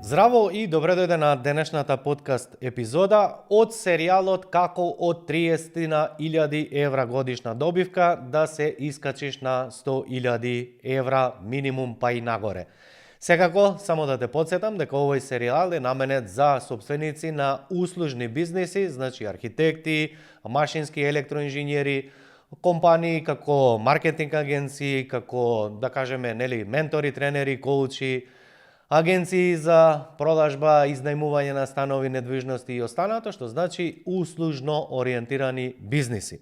Здраво и добре дојде на денешната подкаст епизода од серијалот Како од 30.000 евра годишна добивка да се искачиш на 100.000 евра минимум па и нагоре. Секако, само да те подсетам дека овој серијал е наменет за собственици на услужни бизниси, значи архитекти, машински електроинженери, компании како маркетинг агенции, како да кажеме, ментори, тренери, коучи, агенции за продажба, изнајмување на станови, недвижности и останато, што значи услужно ориентирани бизниси.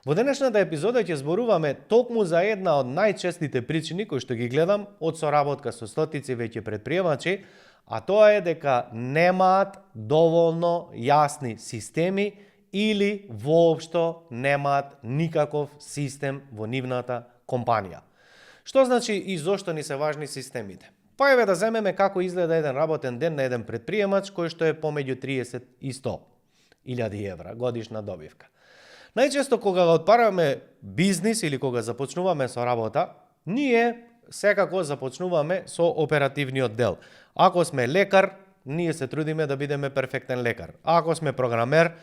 Во денешната епизода ќе зборуваме токму за една од најчестите причини кои што ги гледам од соработка со стотици веќе предприемачи, а тоа е дека немаат доволно јасни системи или воопшто немаат никаков систем во нивната компанија. Што значи и зошто ни се важни системите? Па еве да земеме како изгледа еден работен ден на еден предприемач кој што е помеѓу 30 и 100.000 евра годишна добивка. Најчесто кога го отпараме бизнис или кога започнуваме со работа, ние секако започнуваме со оперативниот дел. Ако сме лекар, ние се трудиме да бидеме перфектен лекар. Ако сме програмер,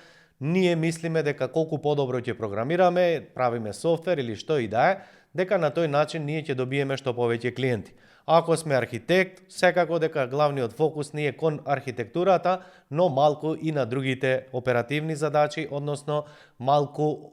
ние мислиме дека колку подобро ќе програмираме, правиме софтвер или што и да е, дека на тој начин ние ќе добиеме што повеќе клиенти. Ако сме архитект, секако дека главниот фокус ни е кон архитектурата, но малку и на другите оперативни задачи, односно малку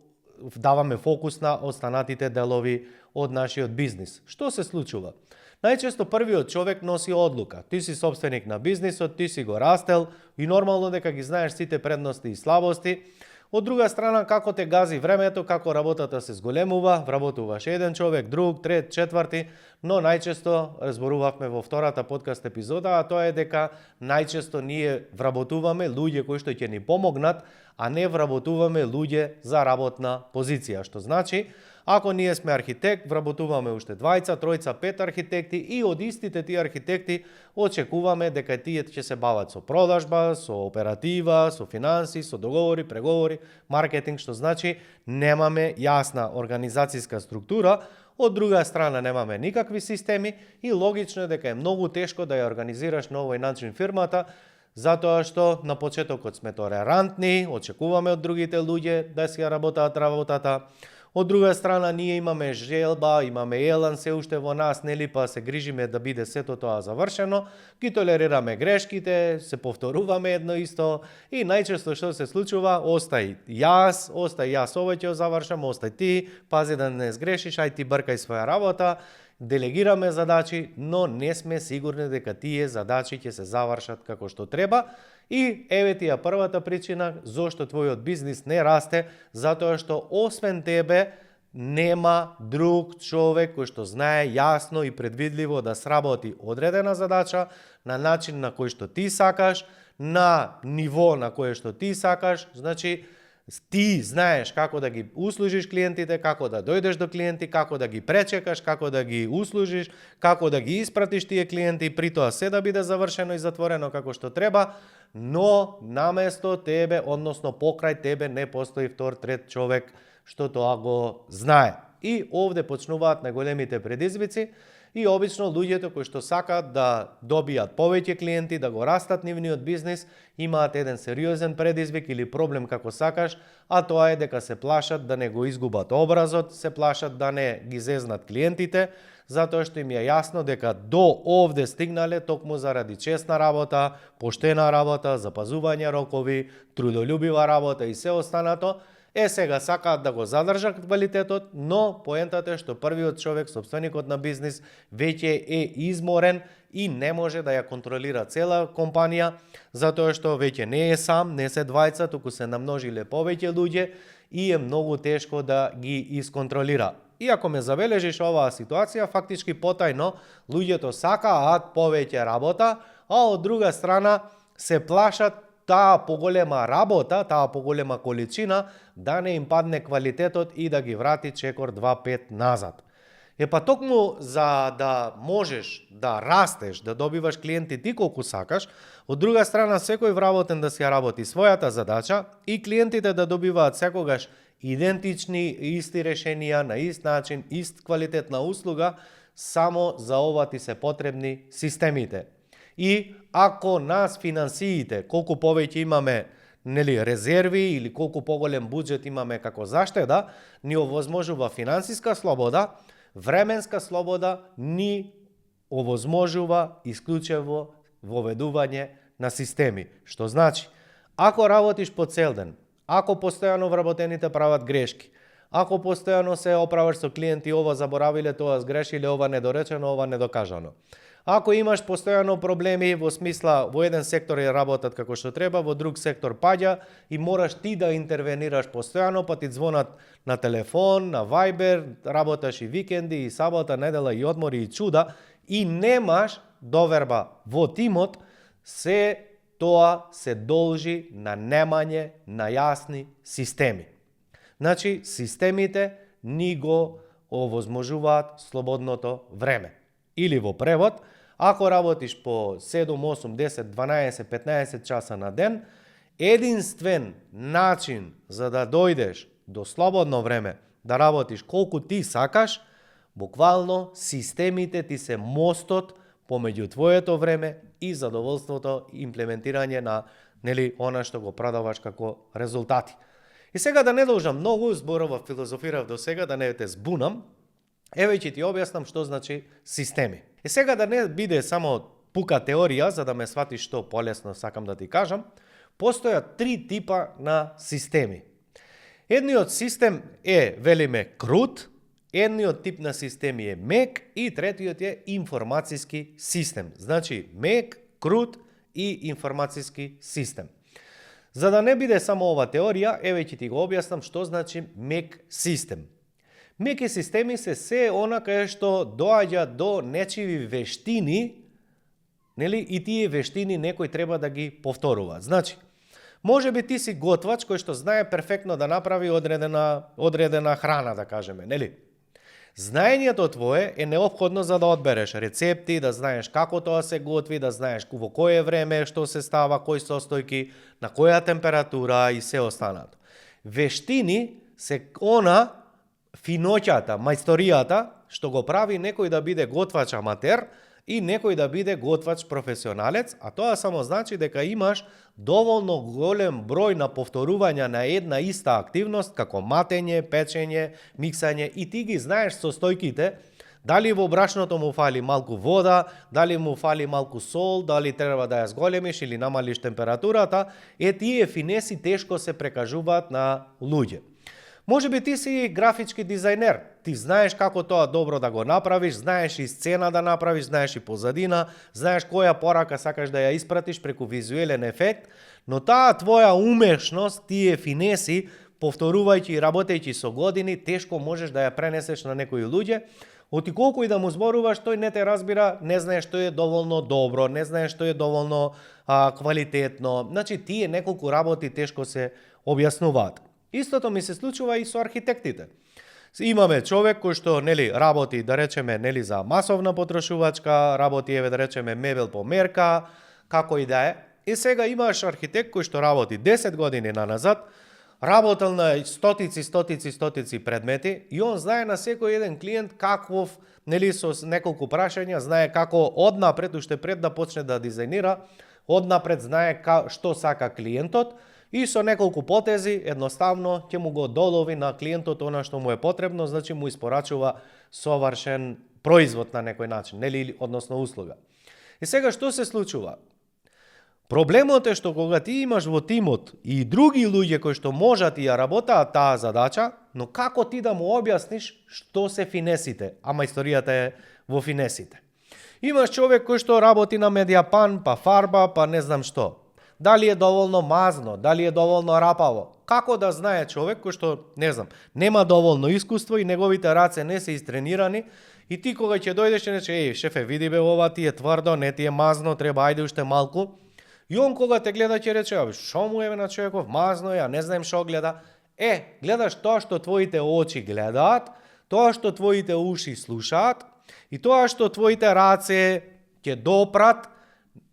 даваме фокус на останатите делови од нашиот бизнис. Што се случува? Најчесто првиот човек носи одлука. Ти си собственик на бизнисот, ти си го растел и нормално дека ги знаеш сите предности и слабости. Од друга страна, како те гази времето, како работата се зголемува, вработуваш еден човек, друг, трет, четврти, но најчесто разборувавме во втората подкаст епизода, а тоа е дека најчесто ние вработуваме луѓе кои што ќе ни помогнат, а не вработуваме луѓе за работна позиција, што значи, ако ние сме архитект, вработуваме уште 2, 3, 5 архитекти и од истите тие архитекти очекуваме дека тие ќе се бават со продажба, со оператива, со финанси, со договори, преговори, маркетинг, што значи немаме јасна организацијска структура, од друга страна немаме никакви системи и логично е дека е многу тешко да ја организираш на овој начин фирмата, затоа што на почетокот сме толерантни, очекуваме од другите луѓе да си ја работат работата. Од друга страна, ние имаме желба, имаме елан се уште во нас, нели, па се грижиме да биде сето тоа завршено, ги толерираме грешките, се повторуваме едно исто и најчесто што се случува, остај јас овој ќе завршам, остај ти, пази да не сгрешиш, ај ти бркај своја работа, делегираме задачи, но не сме сигурни дека тие задачи ќе се завршат како што треба. И еве ти ја првата причина зошто твојот бизнис не расте, затоа што освен тебе нема друг човек кој што знае јасно и предвидливо да сработи одредена задача на начин на кој што ти сакаш, на ниво на кое што ти сакаш, значи ти знаеш како да ги услужиш клиентите, како да дојдеш до клиенти, како да ги пречекаш, како да ги услужиш, како да ги испратиш тие клиенти, при тоа се да биде завршено и затворено како што треба, но наместо тебе, односно покрај тебе не постои втор, трет човек што тоа го знае. И овде почнуваат најголемите предизвици и обично луѓето кои што сакаат да добијат повеќе клиенти, да го растат нивниот бизнис, имаат еден сериозен предизвик или проблем како сакаш, а тоа е дека се плашат да не го изгубат образот, се плашат да не ги зезнат клиентите, затоа што им е јасно дека до овде стигнале токму заради честна работа, поштена работа, запазување рокови, трудолюбива работа и се останато. Сега сакаат да го задржат квалитетот, но поентата е што првиот човек, собственикот на бизнис, веќе е изморен и не може да ја контролира цела компанија, затоа што веќе не е сам, не се двајца, туку се намножиле повеќе луѓе и е многу тешко да ги исконтролира. И ако ме забележиш оваа ситуација, фактички потајно луѓето сакаат повеќе работа, а од друга страна се плашат таа поголема работа, таа поголема количина, да не им падне квалитетот и да ги врати чекор 2-5 назад. Па токму за да можеш да растеш, да добиваш клиенти ти колку сакаш, од друга страна секој вработен да си ја работи својата задача и клиентите да добиваат секогаш идентични, исти решенија, на ист начин, ист квалитет на услуга, само за ова ти се потребни системите. И ако нас финансиите, колку повеќе имаме резерви или колку поголем буџет имаме како заштеда, ни овозможува финансиска слобода, временска слобода ни овозможува исклучиво воведување на системи. Што значи, ако работиш по цел ден, ако постојано вработените прават грешки, ако постојано се оправаш со клиенти, ова заборавиле, тоа сгрешиле, ова недоречено, ова недокажано. Ако имаш постојано проблеми во смисла во еден сектор работат како што треба, во друг сектор паѓа и мораш ти да интервенираш постојано, па ти звонат на телефон, на Viber, работаш и викенди, и сабота, недела, и одмори, и чуда, и немаш доверба во тимот, се тоа се должи на немање на јасни системи. Значи, системите ни го овозможуваат слободното време. Или во превод, ако работиш по 7, 8, 10, 12, 15 часа на ден, единствен начин за да дојдеш до слободно време, да работиш колку ти сакаш, буквално системите ти се мостот помеѓу твоето време и задоволството имплементирање на она што го продаваш како резултати. И сега да не должам многу, зборував, филозофирав до сега, да не те збунам, еве ќе ти објаснам што значи системи. И сега да не биде само пука теорија, за да ме сватиш што полесно сакам да ти кажам, постојат 3 типа на системи. Едниот систем е, велиме, крут, едниот тип на системи е мек и третиот е информацијски систем. Значи, мек, крут и информацијски систем. За да не биде само ова теорија, еве ќе ти го објаснам што значи мек систем. Меки системи се она кај што доаѓа до нечиви вештини, и тие вештини некој треба да ги повторува. Значи, може би ти си готвач кој што знае перфектно да направи одредена храна, да кажеме, нели? Знаењето твое е неопходно за да одбереш рецепти, да знаеш како тоа се готви, да знаеш во кое време, што се става, кои состојки, на која температура и се останато. Вештини се она финоќата, мајсторијата, што го прави некој да биде готвач аматер и некој да биде готвач професионалец, а тоа само значи дека имаш доволно голем број на повторувања на една иста активност, како матење, печење, миксање, и ти ги знаеш состојките, дали во брашното му фали малку вода, дали му фали малку сол, дали треба да ја зголемиш или намалиш температурата, тие финеси тешко се прекажуваат на луѓе. Може би ти си графички дизајнер, ти знаеш како тоа добро да го направиш, знаеш и сцена да направиш, знаеш и позадина, знаеш која порака сакаш да ја испратиш преку визуелен ефект, но таа твоја умешност, тие финеси, повторувајќи и работејќи со години, тешко можеш да ја пренесеш на некои луѓе, оти колку и да му зборуваш, тој не те разбира, не знае што е доволно добро, не знае што е доволно квалитетно. Значи, тие неколку работи тешко се објаснуваат. Истото ми се случува и со архитектите. Имаме човек кој што работи, да речеме, за масовна потрошувачка, работи, да речеме, мебел по мерка, како и да е. И сега имаш архитект кој што работи 10 години наназад, работел на стотици предмети и он знае на секој еден клиент каквов, со неколку прашања, знае како однапред, уште пред да почне да дизајнира, однапред знае што сака клиентот, и со неколку потези едноставно ќе му го долови на клиентот она што му е потребно, значи му испорачува совршен производ на некој начин, односно услуга. И сега што се случува? Проблемот е што кога ти имаш во тимот и други луѓе кои што можат и ја работаат таа задача, но како ти да му објасниш што се финесите, ама историјата е во финесите. Имаш човек кој што работи на медиапан, па фарба, па не знам што. Дали е доволно мазно, дали е доволно рапаво. Како да знае човек кој што, нема доволно искуство и неговите раце не се истренирани, и ти кога ќе дојдеш и рече, шефе, види бе, ова ти е тврдо, не ти е мазно, треба ајде уште малку. И он кога те гледа ќе рече, шо му е на човеков, мазно е, не знаем шо гледа. Гледаш тоа што твоите очи гледаат, тоа што твоите уши слушаат и тоа што твоите раце ќе допрат,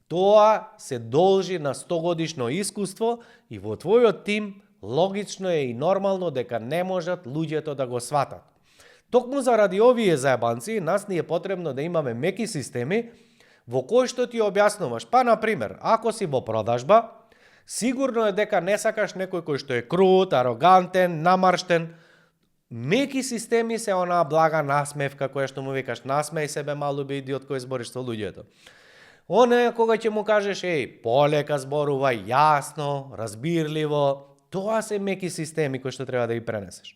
тоа се должи на 100-годишно искуство и во твојот тим логично е и нормално дека не можат луѓето да го сватат. Токму заради овие заебанци, нас ни е потребно да имаме меки системи во кој што ти објаснуваш. Па, например, ако си во продажба, сигурно е дека не сакаш некој кој што е крут, арогантен, намарштен. Меки системи се онаа блага насмевка која што му викаш насмеј себе малу би идиот кој збориш со луѓето. Оне кога ќе му кажеш полека зборувај, јасно, разбирливо, тоа се меки системи кои што треба да ги пренесеш.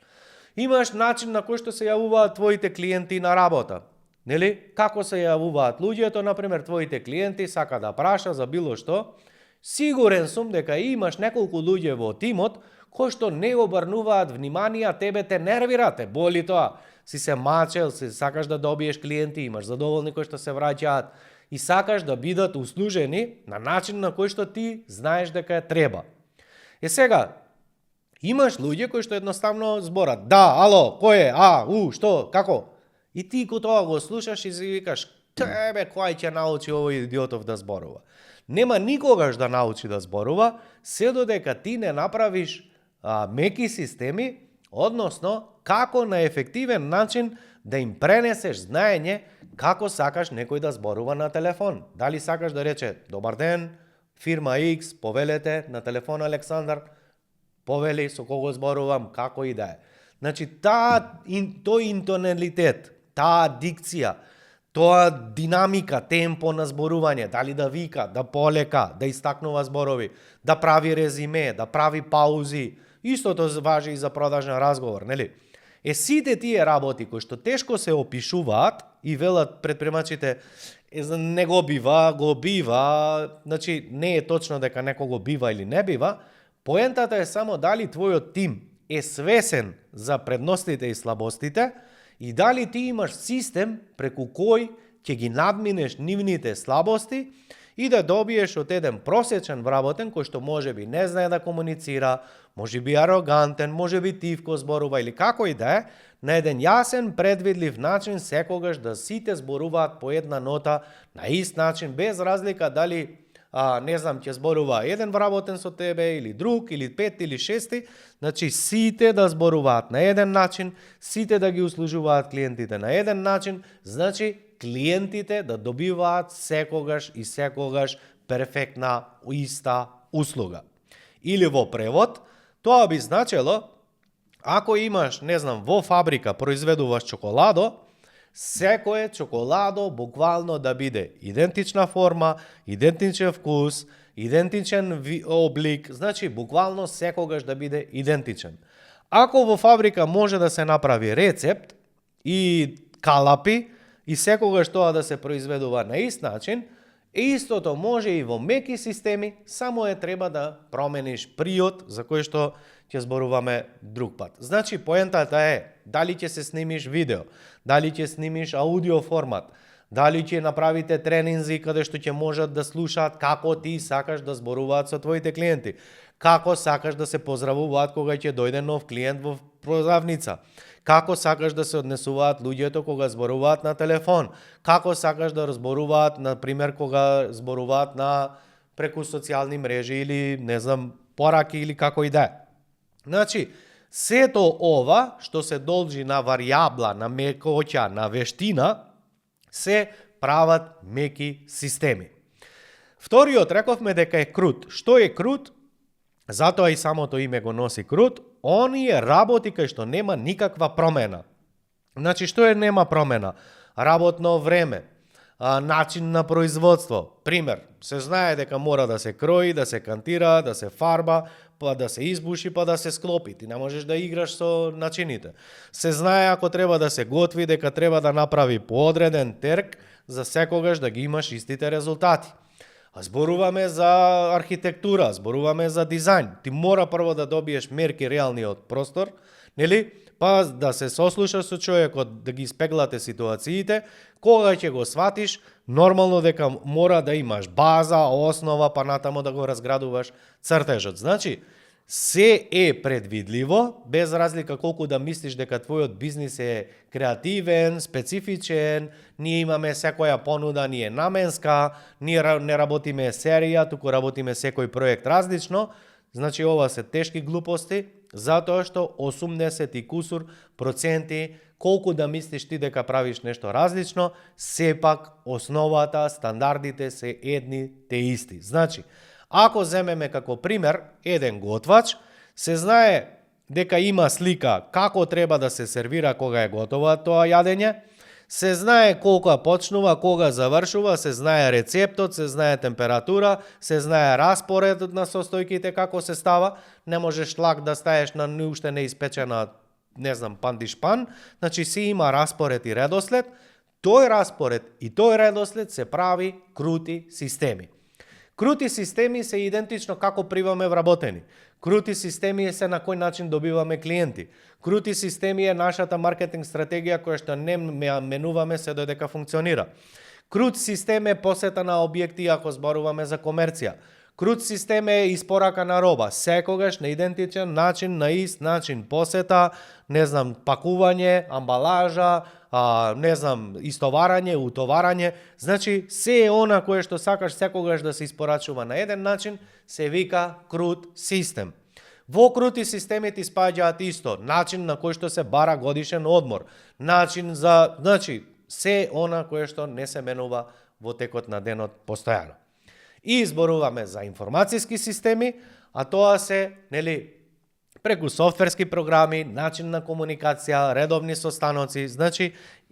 Имаш начин на кој што се јавуваат твоите клиенти на работа. Нели? Како се јавуваат луѓето, например, твоите клиенти сака да праша за било што. Сигурен сум дека имаш неколку луѓе во тимот кои што не обрнуваат внимание, а тебе те нервира, те боли тоа. Си се мачел, си сакаш да добиеш клиенти, имаш задоволни кои што се враќаат и сакаш да бидат услужени на начин на кој што ти знаеш дека е треба. Сега, имаш луѓе кои што едноставно зборат да, ало, кој е, што, како? И ти ко тоа го слушаш и си викаш тебе кој ќе научи овој идиотов да зборува. Нема никогаш да научи да зборува, се додека ти не направиш меки системи, односно како на ефективен начин да им пренесеш знаење како сакаш некој да зборува на телефон. Дали сакаш да рече добар ден, фирма X, повелете на телефон Александар, повели со кого зборувам, како и да е. Значи, тој интоналитет, таа дикција, тоа динамика, темпо на зборување, дали да вика, да полека, да истакнува зборови, да прави резиме, да прави паузи, истото важи и за продажен разговор, нели? Сите тие работи кои што тешко се опишуваат и велат предприемачите не го бива, значи не е точно дека некого бива или не бива, поентата е само дали твојот тим е свесен за предностите и слабостите и дали ти имаш систем преку кој ќе ги надминеш нивните слабости и да добиеш од еден просечен вработен кој што можеби не знае да комуницира, можеби арогантен, можеби тивко зборува или како и да е, на еден јасен, предвидлив начин секогаш да сите зборуваат по една нота на ист начин, без разлика дали ќе зборува еден вработен со тебе или друг, или пет, или шести, значи сите да зборуваат на еден начин, сите да ги услужуваат клиентите на еден начин, значи клиентите да добиваат секогаш перфектна иста услуга. Или во превод, тоа би значело, ако имаш, во фабрика произведуваш чоколадо, секое чоколадо буквално да биде идентична форма, идентичен вкус, идентичен облик, значи буквално секогаш да биде идентичен. Ако во фабрика може да се направи рецепт и калапи и секогаш тоа да се произведува на ист начин, истото може и во меки системи, само треба да промениш приод за кој што ќе зборуваме друг пат. Значи, поентата е, дали ќе се снимиш видео, дали ќе снимиш аудио формат, дали ќе направите тренинзи каде што ќе можат да слушаат како ти сакаш да зборуваат со твоите клиенти, како сакаш да се поздравуваат кога ќе дојде нов клиент во продавница, како сакаш да се однесуваат луѓето кога зборуваат на телефон, како сакаш да разборуваат, например, кога зборуваат на преку социјални мрежи или, пораки или како и да е. Значи, сето ова што се должи на варијабла, на мекоќа, на вештина, се прават меки системи. Вториот рековме дека е крут. Што е крут? Затоа и самото име го носи крут. Оние работи кај што нема никаква промена. Значи, што е нема промена? Работно време, начин на производство. Пример, се знае дека мора да се крои, да се кантира, да се фарба, па да се избуши, па да се склопи. Ти не можеш да играш со начините. Се знае ако треба да се готви, дека треба да направи поодреден терк за секогаш да ги имаш истите резултати. А зборуваме за архитектура, зборуваме за дизајн. Ти мора прво да добиеш мерки реалниот простор, нели? Па да се сослушаш со човекот, да ги спеглате ситуациите, кога ќе го сватиш, нормално дека мора да имаш база, основа, па натамо да го разградуваш цртежот. Значи, се е предвидливо, без разлика колку да мислиш дека твојот бизнис е креативен, специфичен, ние имаме секоја понуда, ние е наменска, ние не работиме серија, туку работиме секој проект различно, Значи ова се тешки глупости, затоа што 80 и кусур проценти, колку да мислиш ти дека правиш нешто различно, сепак основата, стандардите се едни те исти. Значи, ако земеме како пример еден готвач, се знае дека има слика како треба да се сервира кога е готово тоа јадење, се знае колку почнува, кога завршува, се знае рецептот, се знае температура, се знае распоредот на состојките како се става, не можеш лак да стаеш на уште неиспечена, пандишпан, значи си има распоред и редослед, тој распоред и тој редослед се прави крути системи. Крути системи се идентично како приваме вработени. Крути системи е се на кој начин добиваме клиенти. Крути системи е нашата маркетинг стратегија која што не менуваме се додека функционира. Крут систем е посета на објекти ако зборуваме за комерција. Крут систем е испорака на роба, секогаш на идентичен начин, на ист начин посета, пакување, амбалажа, истоварање, утоварање. Значи, се е она кое што сакаш секогаш да се испорачува на еден начин, се вика крут систем. Во крути системи ти спаѓаат исто, начин на кој што се бара годишен одмор, начин за, се она кое што не се менува во текот на денот постојано. И изборуваме за информацијски системи, а тоа се, преку софтверски програми, начин на комуникација, редовни состаноци,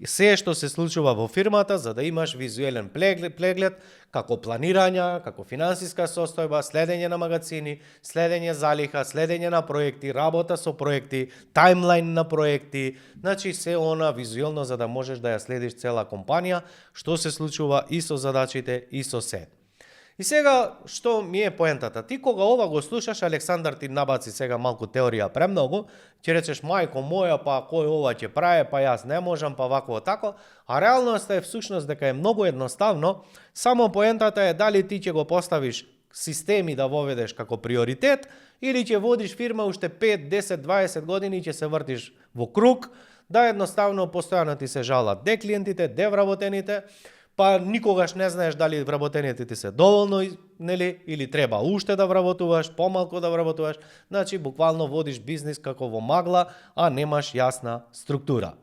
се што се случува во фирмата за да имаш визуелен преглед, како планирање, како финансиска состојба, следење на магазини, следење залиха, следење на проекти, работа со проекти, таймлайн на проекти, се она визуелно за да можеш да ја следиш цела компанија, што се случува и со задачите и со се. И сега, што ми е поентата? Ти кога ова го слушаш, Александар ти набаци сега малку теорија премногу, ќе речеш, мајко моја, па кој ова ќе прави, па јас не можам, па вако тако, а реалноста е всушност дека е многу едноставно, само поентата е дали ти ќе го поставиш системи да воведеш како приоритет, или ќе водиш фирма уште 5, 10, 20 години и ќе се вртиш во круг, да едноставно постојано ти се жалат де клиентите, де вработените, па никогаш не знаеш дали вработените ти се доволно, или треба уште да вработуваш, помалку да вработуваш, буквално водиш бизнис како во магла, а немаш јасна структура.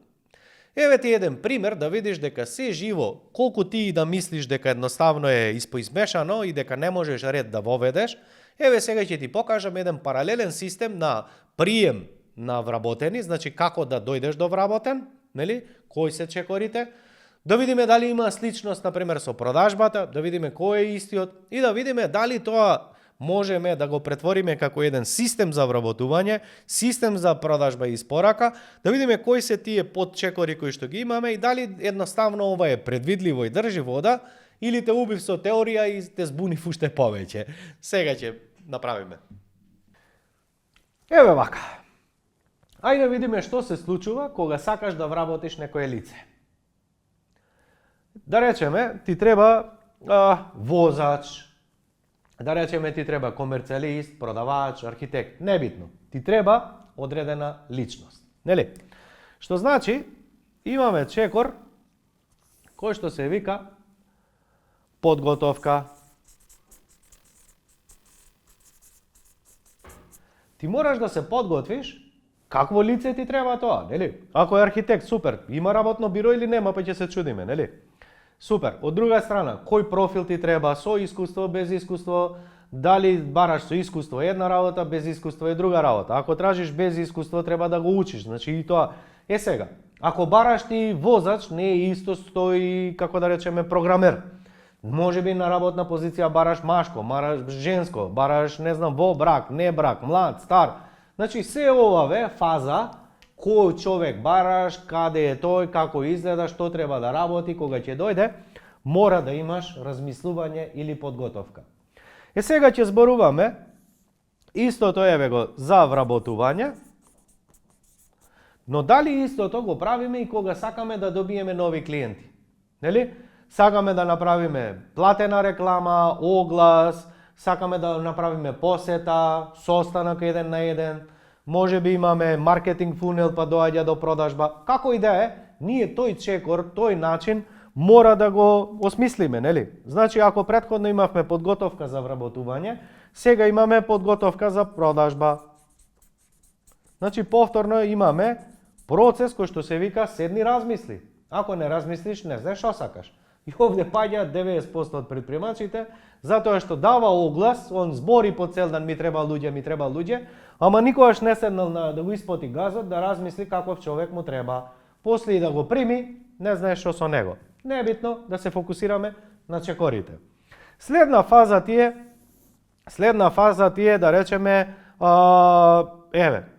Еве ти еден пример да видиш дека се живо, колку ти да мислиш дека едноставно е испоизмешано и дека не можеш ред да воведеш, еве сега ќе ти покажам еден паралелен систем на прием на вработени, како да дојдеш до вработен, кои се чекорите, да видиме дали има сличност, например, со продажбата, да видиме кој е истиот и да видиме дали тоа можеме да го претвориме како еден систем за вработување, систем за продажба и испорака, да видиме кои се тие подчекори кои што ги имаме и дали едноставно ова е предвидливо и држи вода или те убив со теорија и те збунив уште повеќе. Сега ќе направиме. Еве вака. Ајде видиме што се случува кога сакаш да вработиш некое лице. Да речеме, ти треба возач, да речеме ти треба комерцијалист, продавач, архитект, небитно. Ти треба одредена личност, нели? Што значи, имаме чекор кој што се вика подготовка. Ти мораш да се подготвиш какво лице ти треба тоа, нели? Ако е архитект, супер, има работно биро или нема, па ќе се чудиме, нели? Супер. Од друга страна, кој профил ти треба, со искуство, без искуство, дали бараш со искуство една работа, без искуство е друга работа. Ако тражиш без искуство, треба да го учиш. И тоа е сега. Ако бараш ти возач, не е исто стои, како да речеме, програмер. Може би на работна позиција бараш машко, бараш женско, бараш, во брак, не брак, млад, стар. Се ова фаза, кој човек бараш, каде е тој, како изгледа, што треба да работи, кога ќе дојде, мора да имаш размислување или подготовка. Сега ќе зборуваме истото го за вработување, но дали истото го правиме и кога сакаме да добиеме нови клиенти? Нели? Сакаме да направиме платена реклама, оглас, сакаме да направиме посета, состанок еден на еден, може би имаме маркетинг фунел па доаѓа до продажба. Како и да е, ние тој чекор, тој начин мора да го осмислиме, нели? Значи, ако претходно имавме подготовка за вработување, Сега имаме подготовка за продажба. Значи повторно имаме процес кој што се вика седни размисли. Ако не размислиш, не знаеш што сакаш. И овде паѓа 90% од предприемачите, затоа што дава оглас, он збори по цел ден ми треба луѓе, ама никогаш не седнал да го испоти газот, да размисли каков човек му треба. После и да го прими, не знаеш што со него. Не е битно да се фокусираме на чекорите. Следна фаза ти е да речеме,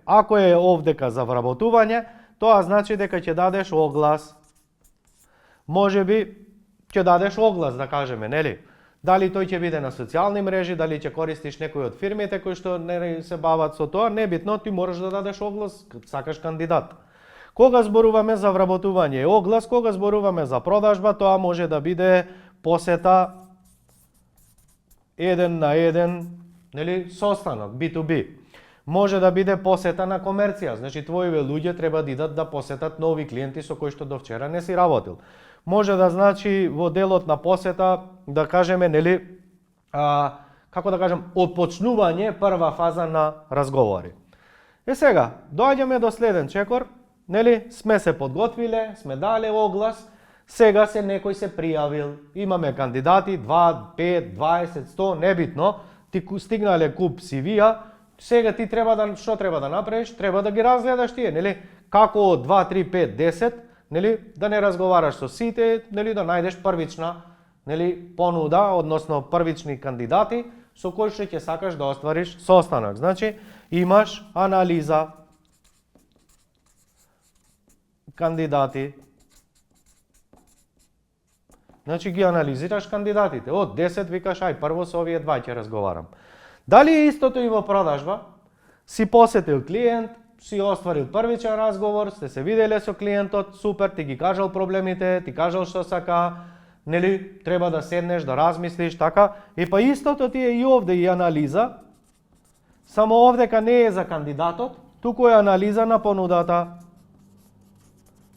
ако е овдека за вработување, тоа значи дека ќе дадеш оглас. Можеби ќе дадеш оглас, да кажеме, нели? Дали тој ќе биде на социјални мрежи, дали ќе користиш некој од фирмите кои што не се бават со тоа, небитно, ти можеш да дадеш оглас, сакаш кандидат. Кога зборуваме за вработување и оглас, кога зборуваме за продажба, тоа може да биде посета еден на еден, нели, состанок, B2B. Може да биде посета на комерција, значи твоиве луѓе треба да идат да посетат нови клиенти со кои што до вчера не си работил. Може да значи во делот на посета, да кажеме, нели, како да кажем, отпочнување прва фаза на разговори. Сега, доаѓаме до следен чекор, нели, сме се подготвиле, сме дале оглас, сега некој се пријавил, имаме кандидати, 2, 5, 20, 100, небитно, ти стигнале куп CV-а, сега ти што треба да направиш? Треба да ги разгледаш тие, нели? Како од 2, 3, 5, 10, нели, да не разговараш со сите, нели, да најдеш првична, нели, понуда, односно првични кандидати со кои што ќе сакаш да оствариш состанок. Значи, имаш анализа кандидати. Значи ги анализираш кандидатите. Од 10 викаш, прво со овие 2 ќе разговарам. Дали е истото и во продажба? Си посетил клиент, си остварил првичен разговор, сте се виделе со клиентот, супер, ти ги кажал проблемите, ти кажал што сака, нели, треба да седнеш, да размислиш, така. И па истото ти е и овде и анализа, само овдека не е за кандидатот, туку е анализа на понудата.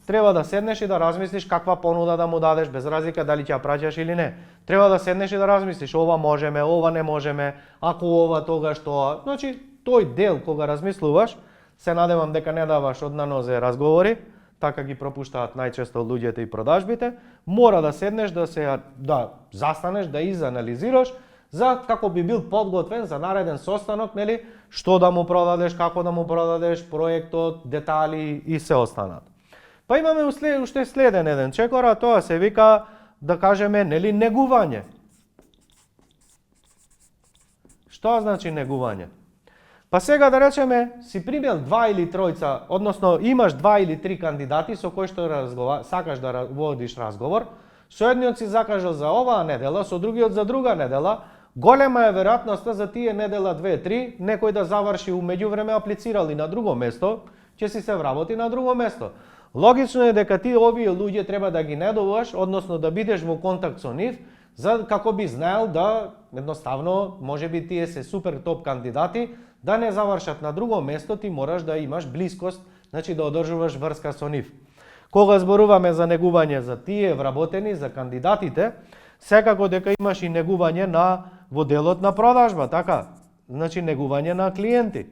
Треба да седнеш и да размислиш каква понуда да му дадеш, без разлика дали ќе ја праќаш или не. Треба да седнеш и да размислиш, ова можеме, ова не можеме, ако ова, тогаш тоа. Значи, тој дел кога размислуваш, се надевам дека не даваш од на нозе разговори, така ги пропуштаат најчесто луѓето и продажбите, мора да седнеш, да застанеш, да изанализираш, за како би бил подготвен за нареден состанок, нели, што да му продадеш, како да му продадеш, проектот, детали и се останат. Па имаме уште следен еден чекор, а тоа се вика, да кажеме, нели, негување. Што значи негување? Па сега да речеме, си примел 2 или 3, односно имаш 2 или 3 кандидати со кои што сакаш да водиш разговор, со едниот си закажал за оваа недела, со другиот за друга недела, голема е веројатноста за тие недела 2-3 некој да заврши умеѓувреме аплицирал и на друго место, ќе си се вработи на друго место. Логично е дека ти овие луѓе треба да ги недуваш, односно да бидеш во контакт со нив, за како би знаел да едноставно, можеби тие се супер топ кандидати, да не завршат на друго место, ти мораш да имаш блискост, значи да одржуваш врска со нив. Кога зборуваме за негување за тие вработени, за кандидатите, секако дека имаш и негување во делот на продажба, така? Значи негување на клиенти.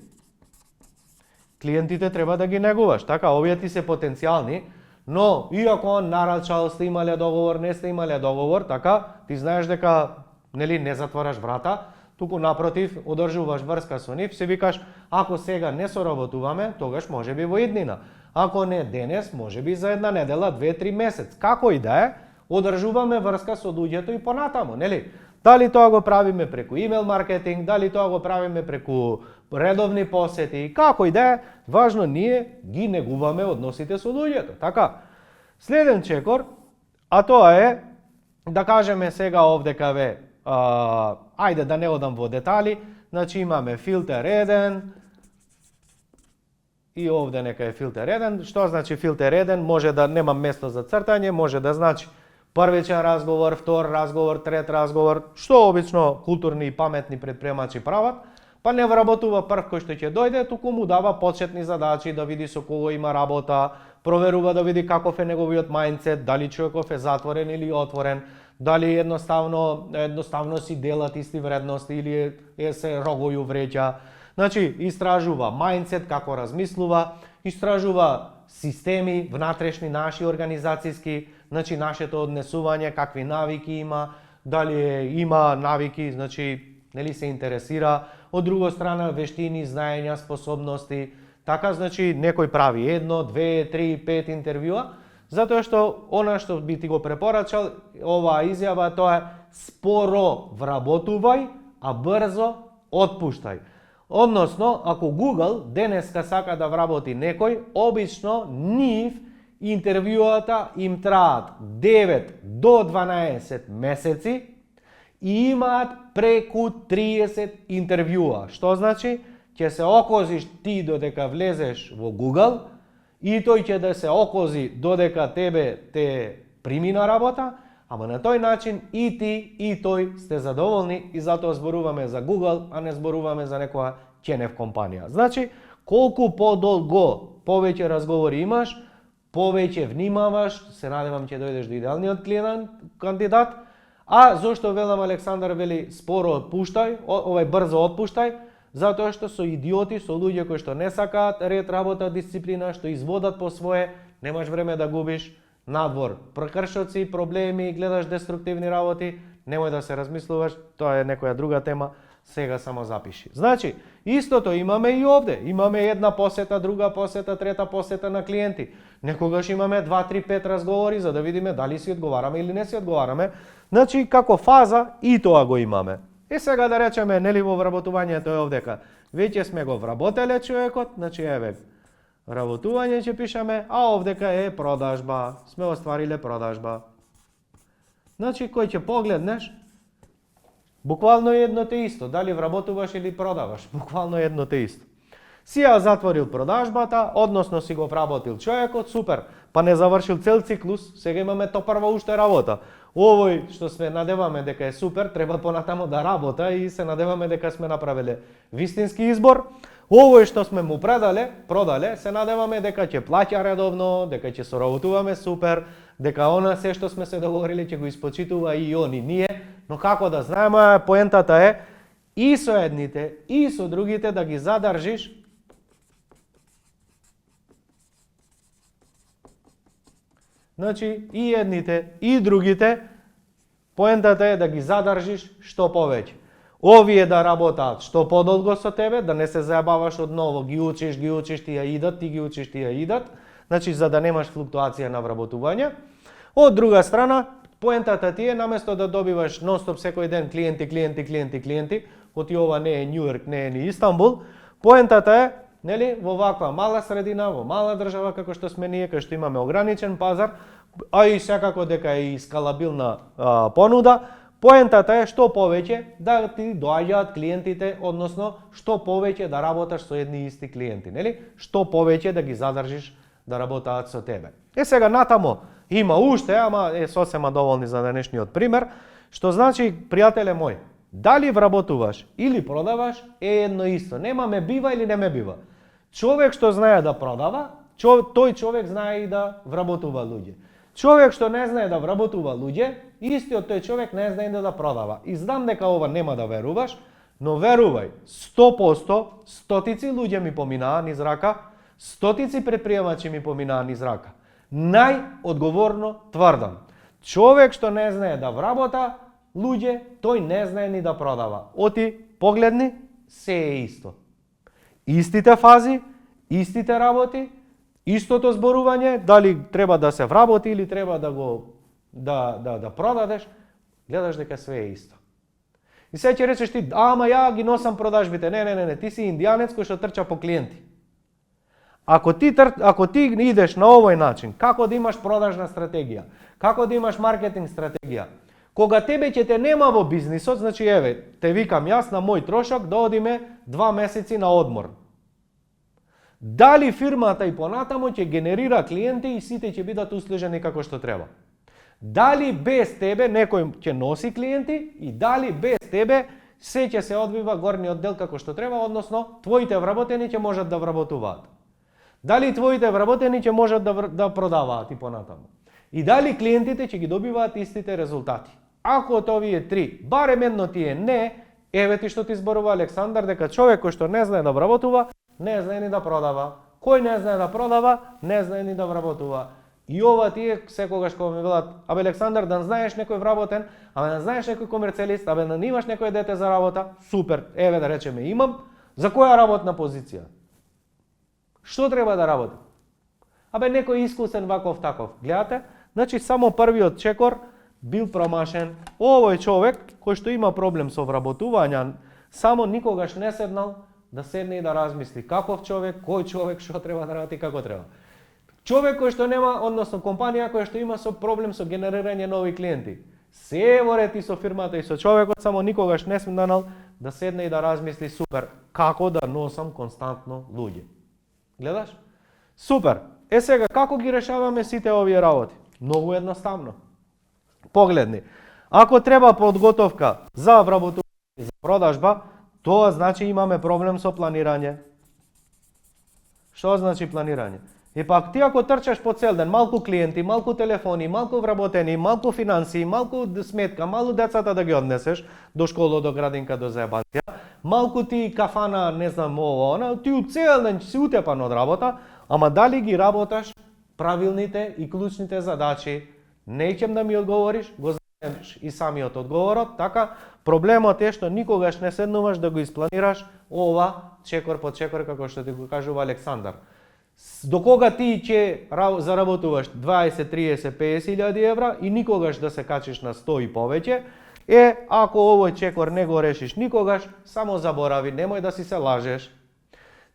Клиентите треба да ги негуваш, така? Овие ти се потенцијални, но иако он нарачал, сте имале договор, не сте имале договор, така? Ти знаеш дека, нели, не затвораш врата, туку напротив, одржуваш врска со нив, се викаш, ако сега не соработуваме, тогаш може би во иднина. Ако не денес, може би за една недела, 2-3 месец. Како и да е, одржуваме врска со луѓето и понатаму, нели? Дали тоа го правиме преку имейл маркетинг, дали тоа го правиме преку редовни посети, како и да е, важно ние ги негуваме односите со луѓето, така? Следен чекор, а тоа е, да кажеме сега овдека ајде да не одам во детали, значи имаме филтер 1 и овде нека е филтер 1. Што значи филтер 1? Може да нема место за цртање, може да значи првичен разговор, втор разговор, трет разговор, што обично културни и паметни предприемачи прават, па не вработува прв кој што ќе дојде, туку му дава почетни задачи да види со кого има работа, проверува да види каков е неговиот мајндсет, дали човеков е затворен или отворен, дали едноставно си делат исти вредности или се рогоју вреќа. Значи, истражува мајндсет, како размислува, истражува системи внатрешни наши организацијски, значи нашето однесување, какви навики има, дали има навики, значи нели се интересира, од друга страна вештини, знаења, способности. Така, значи, некој прави 1, 2, 3, 5 интервјуа, затоа што она што би ти го препорачал, оваа изјава, тоа е споро вработувај, а брзо отпуштај. Односно, ако Google денеска сака да вработи некој, обично нив интервјуата им траат 9 до 12 месеци и имаат преку 30 интервјуа. Што значи? Ќе се окозиш ти додека влезеш во Google и тој ќе да се окози додека тебе те прими на работа, ама на тој начин и ти и тој сте задоволни и затоа зборуваме за Google, а не зборуваме за некоја ќенев компанија. Значи, колку подолго повеќе разговори имаш, повеќе внимаваш, се надевам ќе дојдеш до идеалниот кандидат, а зошто велам Александар вели споро отпуштај, брзо отпуштај, затоа што со идиоти, со луѓе кои што не сакаат ред, работа, дисциплина, што изводат по свое, немаш време да губиш, надвор прекршоци, проблеми, гледаш деструктивни работи, немој да се размислуваш, тоа е некоја друга тема, сега само запиши. Значи, истото имаме и овде, имаме една посета, друга посета, трета посета на клиенти. Некогаш имаме 2, 3, 5 разговори за да видиме дали си одговараме или не си одговараме. Значи, како фаза и тоа го имаме. И сега да речеме, нели во вработувањето е овдека, веќе сме го вработеле човекот, значи еве, вработување ќе пишеме, а овдека е продажба, сме оствариле продажба. Значи, кој ќе погледнеш, буквално е едно те исто, дали вработуваш или продаваш, буквално е едно те исто. Си ја затворил продажбата, односно си го вработил човекот, супер, па не завршил цел циклус, сега имаме топарва уште работа. Овој што сме надеваме дека е супер, треба понатамо да работа и се надеваме дека сме направиле вистински избор. Овој што сме му продале, се надеваме дека ќе плаќа редовно, дека ќе соработуваме супер, дека она се што сме се договориле ќе го испочитува и он и ние, но како да знаеме, поентата е и со едните и со другите да ги задржиш. Значи, и едните, и другите, поентата е да ги задржиш што повеќе. Овие да работаат што подолго со тебе, да не се заебаваш одново, ги учиш, тие идат, ти ги учиш, тие идат, значи за да немаш флуктуација на вработување. Од друга страна, поентата ти е, наместо да добиваш нон-стоп секој ден клиенти, оти ова не е Њујорк, не е ни Истанбул, поентата е, нели, во ваква мала средина, во мала држава како што сме ние, кај што имаме ограничен пазар, а и секако дека е и скалабилна понуда, поентата е што повеќе да ти доаѓаат клиентите, односно што повеќе да работаш со едни исти клиенти, нели? Што повеќе да ги задржиш да работаат со тебе. Сега натамо има уште, ама е сосема доволни за денешниот пример, што значи, пријателе мој, дали вработуваш или продаваш е едно исто. Нема ме бива или не ме бива. Човек што знае да продава, тој човек знае и да вработува луѓе. Човек што не знае да вработува луѓе, истиот тој човек не знае да продава. И знам дека ова нема да веруваш, но верувај, 100%, стотици луѓе ми поминаа низ рака, стотици предприемачи ми поминаа низ рака. Најодговорно тврдам, човек што не знае да вработа луѓе, тој не знае ни да продава. Оти, погледни, се е исто. Истите фази, истите работи, истото зборување, дали треба да се вработи или треба да го да продадеш, гледаш дека све е исто. И сега ќе речеш ти, ама ја ги носам продажбите. Не, ти си индијанец кој што трча по клиенти. Ако ти идеш на овој начин, како да имаш продажна стратегија, како да имаш маркетинг стратегија, кога тебе ќе те нема во бизнисот, значи еве, те викам јас на мој трошок да одиме 2 месеци на одмор. Дали фирмата и понатамо ќе генерира клиенти и сите ќе бидат услужени како што треба? Дали без тебе некој ќе носи клиенти и дали без тебе се ќе се одвива горниот дел како што треба, односно твоите вработени ќе можат да вработуваат? Дали твоите вработени ќе можат да продаваат и понатаму? И дали клиентите ќе ги добиваат истите резултати? Ако од овие три, барем едно ти е не, еве ти што ти зборува Александар, дека човек кој што не знае да вработува, не знае ни да продава. Кој не знае да продава, не знае ни да вработува. И ова тие секогаш кога ми велат, абе Александар, да знаеш некој вработен, абе да знаеш некој комерцијалист, абе да имаш некој дете за работа, супер, еве да речеме имам, за која работна позиција? Што треба да работи? Абе некој искусен ваков таков. Гледате? Значи само првиот чекор бил промашен. Овој човек кој што има проблем со вработување, само никогаш не седнал да седне и да размисли каков човек, кој човек, што треба да работи, како треба. Човек кој што нема, односно компанија која што има со проблем со генерирање нови клиенти. Се во ред и со фирмата и со човекот, само никогаш не седнал да седне и да размисли супер, како да носам константно луѓе. Гледаш? Супер. Е сега, како ги решаваме сите овие работи? Многу едноставно. Погледни. Ако треба подготовка за вработување, за продажба, тоа значи имаме проблем со планирање. Што значи планирање? И пак ти ако трчаш по цел ден, малку клиенти, малку телефони, малку вработени, малку финансии, малку сметка, малку децата да ги однесеш до школа, до градинка, до заебанција, малку ти кафана, не знам ово, она, ти у цел ден си утепан од работа, ама дали ги работаш правилните и клучните задачи? Неќем да ми одговориш, го знаеш и самиот одговорот, така проблемот е што никогаш не седнуваш да го испланираш ова чекор по чекор како што ти го кажува Александар. До кога ти ќе заработуваш 20, 30, 50.000 евра и никогаш да се качиш на 100 и повеќе, ако овој чекор не го решиш никогаш, само заборави, немој да си се лажеш.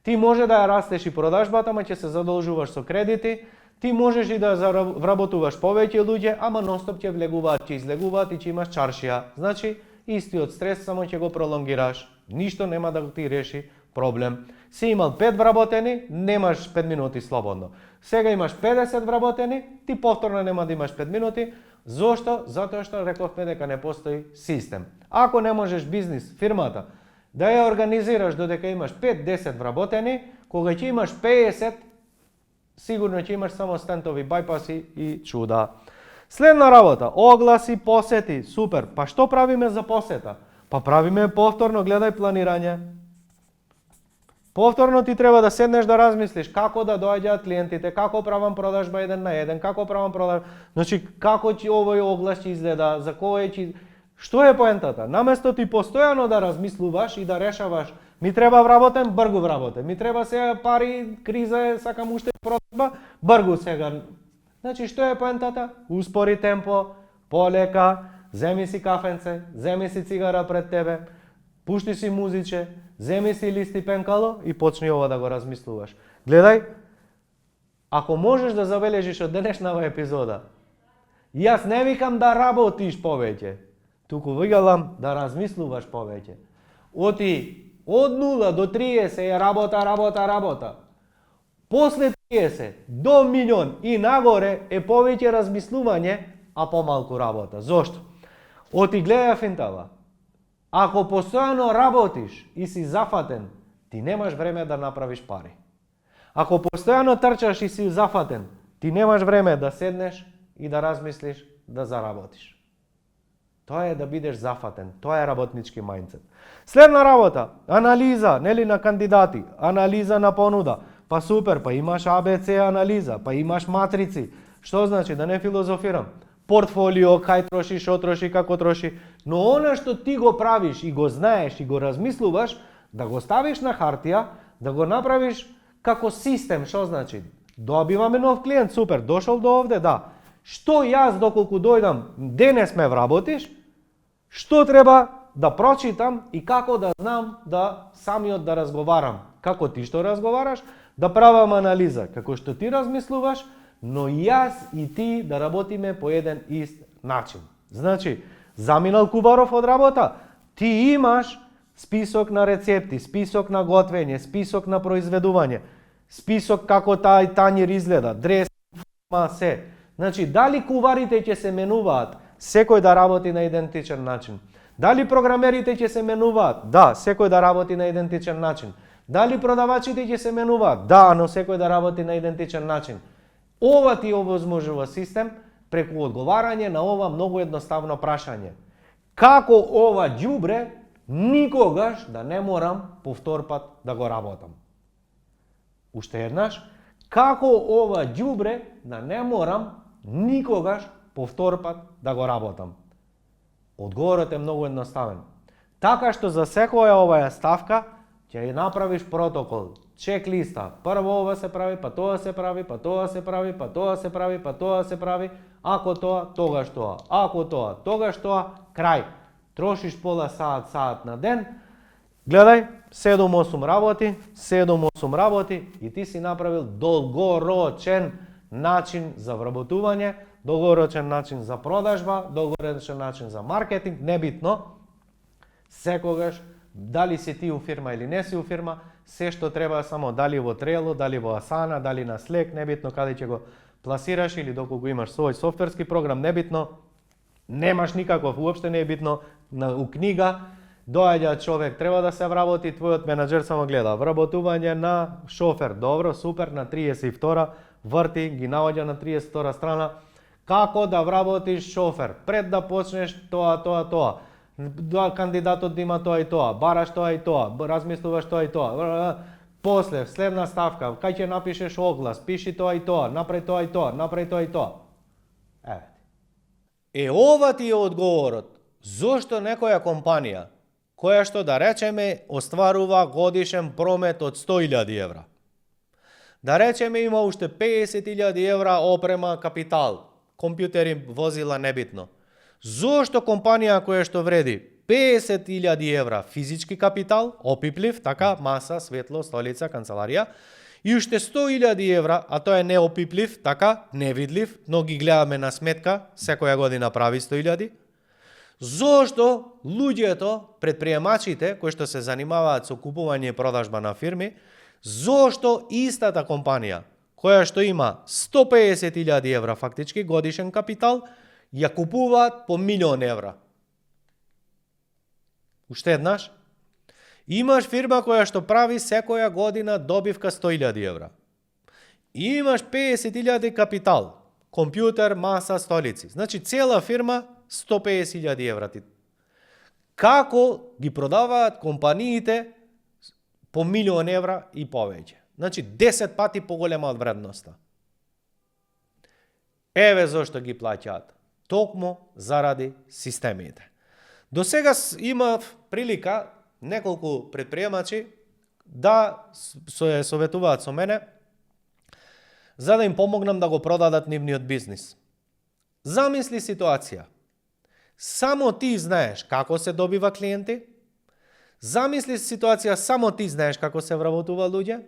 Ти може да ја растеш и продажбата, ама ќе се задолжуваш со кредити, ти можеш и да вработуваш повеќе луѓе, ама нонстоп ќе влегуваат, ќе излегуваат и ќе имаш чаршија. Значи, истиот стрес само ќе го пролонгираш. Ништо нема да ти реши проблем. Си имал 5 вработени, немаш 5 минути слободно. Сега имаш 50 вработени, ти повторно нема да имаш 5 минути. Зошто? Затоа што рековме дека не постои систем. Ако не можеш бизнис, фирмата, да ја организираш додека имаш 5-10 вработени, кога ќе имаш 50, сигурно ќе имаш само стентови байпаси и чуда. Следна работа, огласи, посети, супер. Па што правиме за посета? Па правиме повторно, гледај планирање. Повторно ти треба да седнеш да размислиш како да доаѓаат клиентите, како правам продажба 1 на 1, како правам продажба, значи како ќе овој оглас ќе изгледа, за кој ќе. Што е поентата? Наместо ти постојано да размислуваш и да решаваш, ми треба вработен, бргу вработен, ми треба сега пари, криза е, сакам уште продажба, бргу сега. Значи што е поентата? Успори темпо, полека, земи си кафенце, земи си цигара пред тебе, пушти си музиче, земи си листи пенкало и почни ова да го размислуваш. Гледај, ако можеш да забележиш од денешнава епизода, јас не викам да работиш повеќе, туку викам да размислуваш повеќе. Оти од 0 до 30 е работа. После 30 до милион и нагоре е повеќе размислување, а помалку работа. Зошто? Оти гледај финтава. Ако постојано работиш и си зафатен, ти немаш време да направиш пари. Ако постојано трчаш и си зафатен, ти немаш време да седнеш и да размислиш да заработиш. Тоа е да бидеш зафатен, тоа е работнички мајндсет. Следна работа, анализа, нели на кандидати, анализа на понуда. Па супер, па имаш АБЦ анализа, па имаш матрици. Што значи да не филозофирам? Портфолио, кај троши, шо троши, како троши, но она што ти го правиш и го знаеш и го размислуваш, да го ставиш на хартија, да го направиш како систем, што значи? Добиваме нов клиент, супер, дошол до овде, да. Што јас доколку дојдам, денес ме вработиш, што треба да прочитам и како да знам да самиот да разговарам, како ти што разговараш, да правам анализа, како што ти размислуваш, но јас и ти да работиме по еден ист начин. Значи, заминал Кубаров од работа, ти имаш список на рецепти, список на готвење, список на произведување, список како тај тањер изгледа, дрес, форма, се. Значи, дали куварите ќе се менуваат, секој да работи на идентичен начин. Дали програмерите ќе се менуваат? Да, секој да работи на идентичен начин. Дали продавачите ќе се менуваат? Да, но секој да работи на идентичен начин. Ова ти овозможува систем преку одговарање на ова многу едноставно прашање. Како ова ѓубре никогаш да не морам повтор пат да го работам? Уште еднаш, како ова ѓубре да не морам никогаш повтор пат да го работам? Одговорот е многу едноставен. Така што за секоја оваа ставка ќе ја направиш протокол, чек-листа. Прво ова се прави, па тоа се прави, па тоа се прави, па тоа се прави, па тоа се прави. Ако тоа, тогаш тоа. Ако тоа, тогаш тоа, крај. Трошиш пола саат на ден. Гледај, 7-8 работи, 7-8 работи и ти си направил долгорочен начин за вработување, долгорочен начин за продажба, долгорочен начин за маркетинг, небитно. Секогаш, дали си ти у фирма или не си у фирма, се што треба само дали во Trello, дали во Asana, дали на Slack, небитно каде ќе го пласираш или доколку имаш свој софтверски програм, небитно, немаш никаков, уопште не е битно, у книга, доаѓа човек, треба да се вработи, твојот менаџер само гледа, вработување на шофер, добро, супер, на 32 врти, ги наоѓа на 32 страна, како да вработиш шофер, пред да почнеш тоа, кандидатот да има тоа и тоа, бараш тоа и тоа, размислуваш тоа и тоа, после, следна ставка, кај ќе напишеш оглас, пиши тоа и тоа, направи тоа и тоа, направи тоа и тоа. Ова ти е одговорот, зошто некоја компанија, која што да речеме остварува годишен промет од 100.000 евра. Да речеме има уште 50.000 евра опрема, капитал, компјутери, возила, небитно. Зошто компанија која што вреди 50.000 евра физички капитал, опиплив, така, маса, светло, столица, канцеларија, и уште 100.000 евра, а тоа е неопиплив, така, невидлив, но ги гледаме на сметка, секоја година прави 100.000. Зошто луѓето, предприемачите, кои што се занимаваат со купување и продажба на фирми, зошто истата компанија, која што има 150.000 евра фактички годишен капитал, ја купуваат по 1.000.000 евра? Уште еднаш, имаш фирма која што прави секоја година добивка 100.000 евра. И имаш 50.000 капитал, компјутер, маса, столици. Значи цела фирма 150.000 евра. Како ги продаваат компаниите по 1.000.000 евра и повеќе? Значи 10 пати поголема од вредноста. Еве зошто ги плаќаат. Токму заради системите. До сега имав прилика неколку предприемачи да се советуваат со мене за да им помогнам да го продадат нивниот бизнис. Замисли ситуација. Само ти знаеш како се добива клиенти. Замисли ситуација, само ти знаеш како се вработува луѓе.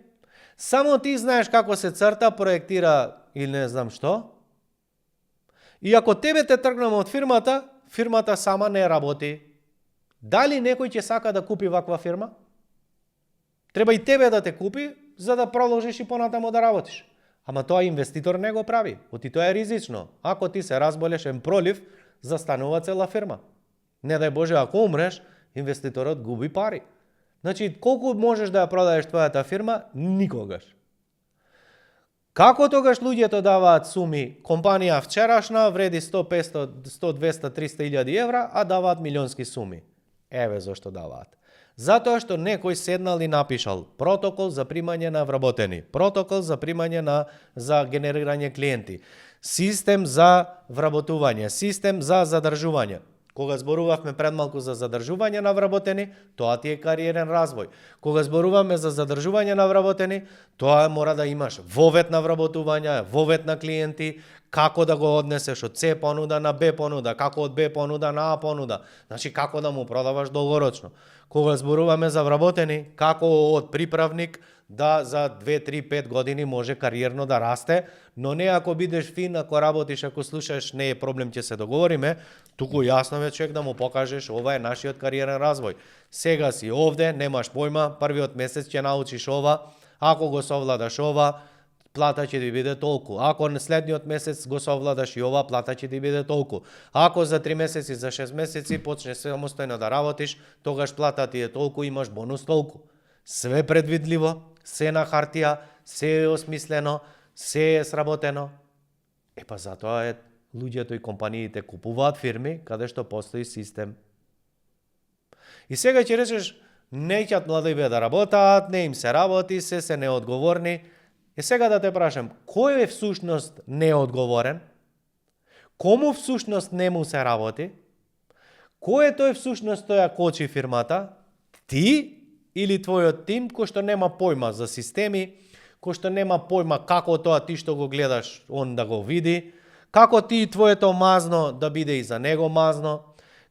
Само ти знаеш како се црта, проектира или не знам што. И ако тебе те тргнам од фирмата, фирмата сама не работи. Дали некој ќе сака да купи ваква фирма? Треба и тебе да те купи, за да продолжиш и понатаму да работиш. Ама тоа инвеститор не го прави, оти тоа е ризично. Ако ти се разболеш ен пролив, застанува цела фирма. Не дај Боже, ако умреш, инвеститорот губи пари. Значи, колку можеш да ја продаеш твојата фирма? Никогаш. Како тогаш луѓето даваат суми? Компанија вчерашна вреди 100, 500, 100, 200, 300.000 евра, а даваат милионски суми. Еве зашто даваат. Затоа што некој седнал и напишал протокол за примање на вработени, протокол за примање за генерирање клиенти, систем за вработување, систем за задржување. Кога зборувавме предмалку за задржување на вработени, тоа ти е кариерен развој. Кога зборуваме за задржување на вработени, тоа мора да имаш вовет на вработување, вовет на клиенти, како да го однесеш од С понуда на Б понуда, како од Б понуда на А понуда, значи како да му продаваш долгорочно. Кога зборуваме за вработени, како од приправник да за 2, 3, 5 години може кариерно да расте, но не ако бидеш фин, ако работиш, ако слушаш, не е проблем, ќе се договориме, туку јасно е човек да му покажеш ова е нашиот кариерен развој. Сега си овде, немаш појма, првиот месец ќе научиш ова, ако го совладаш ова, плата ќе ти биде толку. Ако на следниот месец го совладаш и ова, плата ќе ти биде толку. Ако за 3 месеци, за 6 месеци почнеш самостојно да работиш, тогаш плата ти е толку, имаш бонус толку. Све предвидливо, се на хартија, се е осмислено, се е сработено. Затоа е луѓето и компаниите купуваат фирми каде што постои систем. И сега ќе речеш, неќат младиве да работат, не им се работи, се неодговорни. И сега да те прашам, кој е всушност неодговорен? Кому всушност не му се работи? Кој е тој всушност тоја кочи фирмата? Ти или твојот тим кој што нема појма за системи, кој што нема појма како тоа ти што го гледаш, он да го види, како ти и твоето мазно да биде и за него мазно,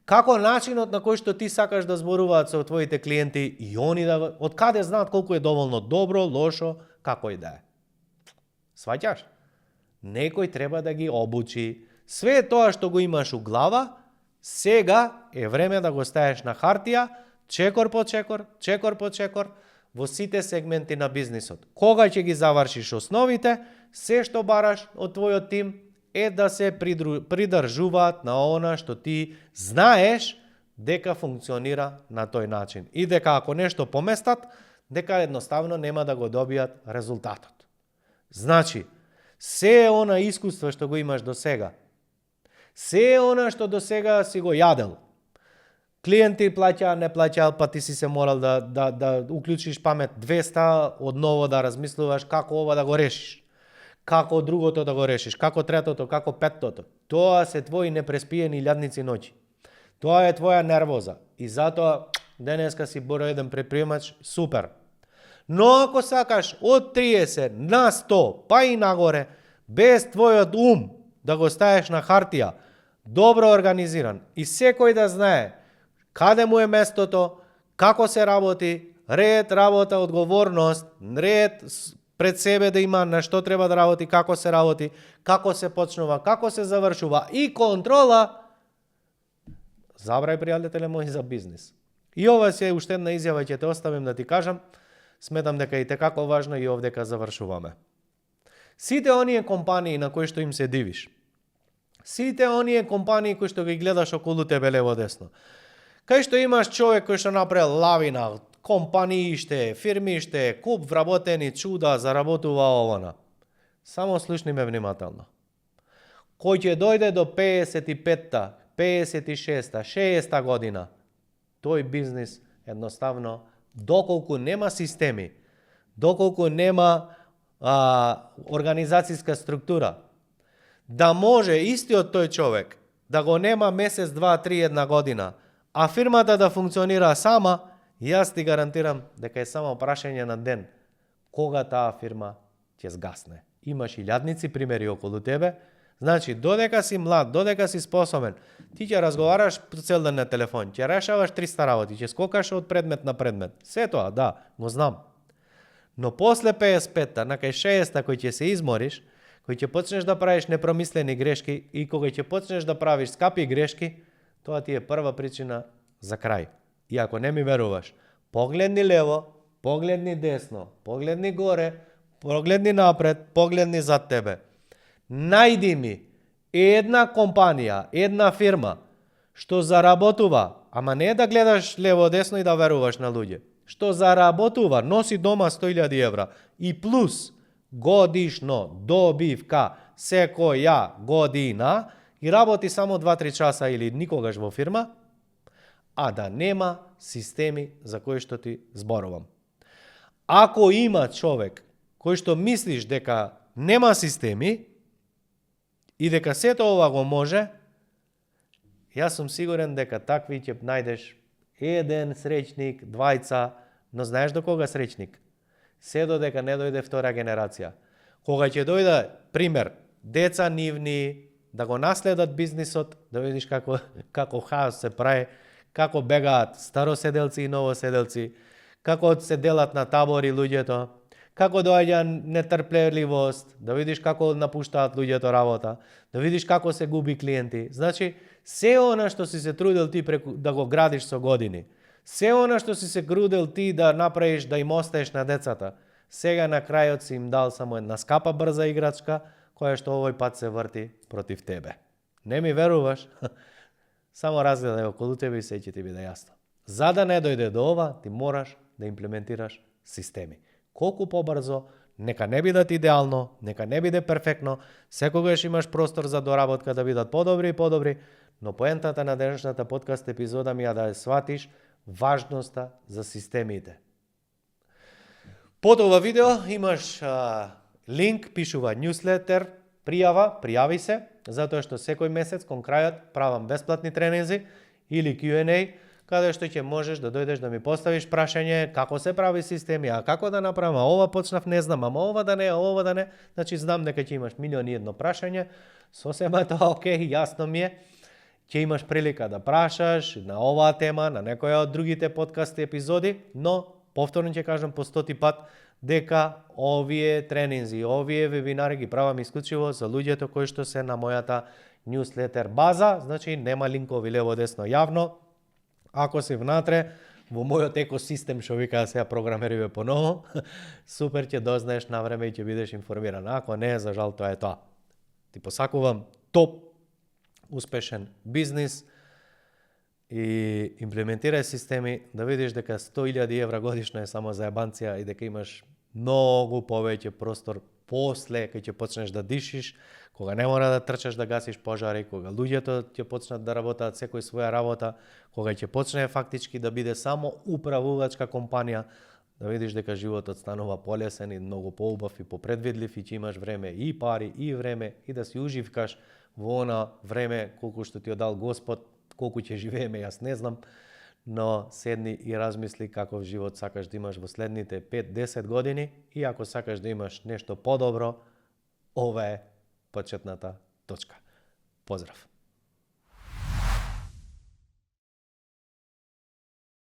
како начинот на кој што ти сакаш да зборуваат со твоите клиенти и они да од каде знаат колку е доволно добро, лошо, како и да е. Сваќаш? Некој треба да ги обучи. Све тоа што го имаш у глава, сега е време да го ставиш на хартија, чекор по чекор, во сите сегменти на бизнисот. Кога ќе ги завршиш основите, се што бараш од твојот тим е да се придржуваат на она што ти знаеш дека функционира на тој начин. И дека ако нешто поместат, дека едноставно нема да го добијат резултатот. Значи, се е она искуство што го имаш до сега. Се е она што до сега си го јадел. Клиенти плаќаа, не плаќаа, па ти си се морал да уклучиш памет 200, одново да размислуваш како ова да го решиш. Како другото да го решиш, како третото, како петтото. Тоа се твои непреспиени лјадници ноќи. Тоа е твоја нервоза. И затоа денеска си број еден предприемач, супер. Но ако сакаш од 30 на 100, па и нагоре, без твојот ум да го ставиш на хартија, добро организиран и секој да знае каде му е местото, како се работи, ред, работа, одговорност, ред пред себе да има на што треба да работи, како се почнува, како се завршува и контрола, забрај пријателе мои за бизнис. И ова се уште една изјава ќе те оставим да ти кажам, сметам дека и како важно и овдека завршуваме. Сите оние компании на кои што им се дивиш, сите оние компании кои што ги гледаш околу тебе лево-десно, кај што имаш човек кој што направил лавина, компанииште, фирмиште, куп вработени чуда, заработува овона. Само слушни ме внимателно. Кој ќе дојде до 55-та, 56-та, 60-та година, тој бизнис едноставно, доколку нема системи, доколку нема организацијска структура, да може истиот тој човек да го нема месец, 2, 3, 1 година, а фирмата да функционира сама, јас ти гарантирам дека е само прашање на ден кога таа фирма ќе згасне. Имаш илјадници примери околу тебе. Значи, додека си млад, додека си способен, ти ќе разговараш цел ден на телефон, ќе решаваш 300 работи, ќе скокаш од предмет на предмет. Се тоа, да, го знам. Но после 55-та, на кај 60-та, кој ќе се измориш, кој ќе почнеш да правиш непромислени грешки и кога ќе почнеш да правиш скапи грешки, тоа ти е прва причина за крај. И ако не ми веруваш, погледни лево, погледни десно, погледни горе, погледни напред, погледни зад тебе. Најди ми една компанија, една фирма, што заработува, ама не да гледаш лево-десно и да веруваш на луѓе, што заработува, носи дома 100.000 евра и плюс годишно добивка секоја година и работи само 2-3 часа или никогаш во фирма, а да нема системи за кои што ти зборувам. Ако има човек кој што мислиш дека нема системи и дека сето ова го може, јас сум сигурен дека такви ќе најдеш еден среќник, двајца, но знаеш до кога среќник? Се додека не дојде втора генерација. Кога ќе дојде, пример, деца нивни, да го наследат бизнисот, да видиш како хаос се прави, како бегаат староседелци и новоседелци, како се делат на табори луѓето, како доаѓа нетрпеливост, да видиш како напуштаат луѓето работа, да видиш како се губи клиенти. Значи, се она што си се трудел ти да го градиш со години, се она што си се грудел ти да направиш, да им остаеш на децата, сега на крајот си им дал само една скапа брза играчка, која што овој пат се врти против тебе. Не ми веруваш? Само разгледај околу тебе и се ќе ти биде јасно. За да не дојде до ова, ти мораш да имплементираш системи. Колку побрзо, Нека не бидат идеално, нека не биде перфектно, секогаш имаш простор за доработка да бидат подобри и подобри, но поентата на денешната подкаст епизода ми е да ја сватиш важноста за системите. Под ова видео имаш линк, пишува newsletter, пријави се, затоа што секој месец кон крајот правам бесплатни тренинзи или Q&A, каде што ќе можеш да дојдеш да ми поставиш прашање како се прави системи, а како да направам, ова почнав не знам, ама ова да не, значи знам дека ќе имаш милиони едно прашање, сосема тоа окей, јасно ми е, ќе имаш прилика да прашаш на оваа тема, на некоја од другите подкасти епизоди, но повторно ќе кажам по 100 пат дека овие тренинзи, овие вебинари ги правам исклучиво за луѓето кои што се на мојата newsletter база, значи нема линкови лево десно јавно. Ако си внатре во мојот екосистем, што вика сега програмериве поново, супер ќе дознаеш на време и ќе бидеш информиран. Ако не, за жал тоа е тоа. Ти посакувам топ успешен бизнис и имплементирај системи да видиш дека 100.000 евра годишно е само за ебанција и дека имаш многу повеќе простор после кога ќе почнеш да дишиш, кога не мора да трчаш да гасиш пожари, кога луѓето ќе почнат да работат секој своја работа, кога ќе почне фактички да биде само управувачка компанија, да видиш дека животот станува полесен и многу поубав и попредвидлив и ќе имаш време и пари и време и да си уживкаш во она време колку што ти одал Господ, колку ќе живееме, јас не знам, но седни и размисли каков живот сакаш да имаш во следните 5-10 години и ако сакаш да имаш нешто подобро, ова е почетната точка. Поздрав!